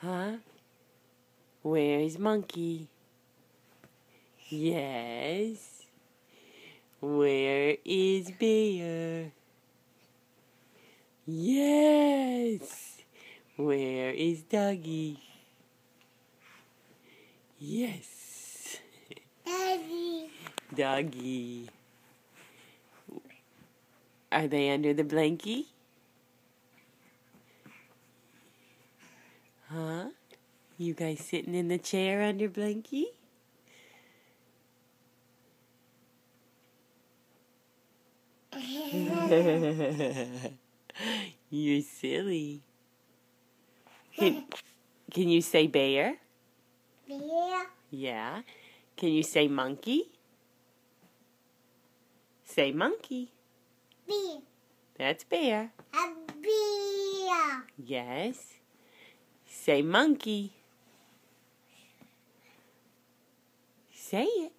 Huh? Where is Monkey? Yes. Where is Bear? Yes. Where is Doggy? Yes. Daddy. Doggy. Are they under the blankie? Huh? You guys sitting in the chair under blankie? You're silly. Can you say bear? Bear. Yeah. Can you say monkey? Say monkey. Bear. That's bear. A bear. Yes. Say monkey. Say it.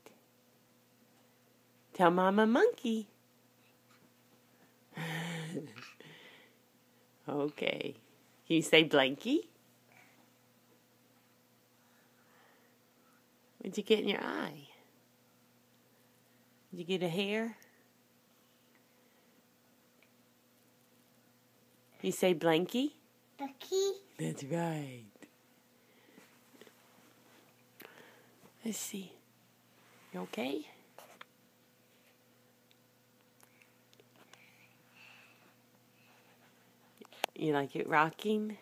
Tell Mama monkey. Okay. Can you say blankie? What'd you get in your eye? Did you get a hair? You say blankie? Bucky. That's right. Let's see. You okay? You like it rocking?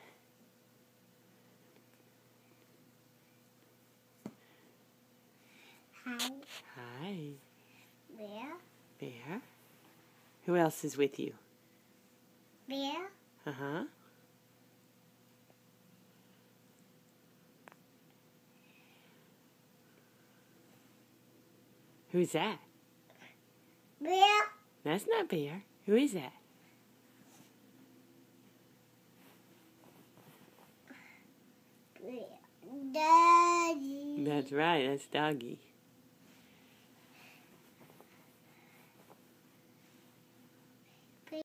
Hi. Hi. Bear. Bear. Who else is with you? Bear. Uh-huh. Who's that? Bear. That's not Bear. Who is that? Bear. Daddy. That's right. That's Doggy.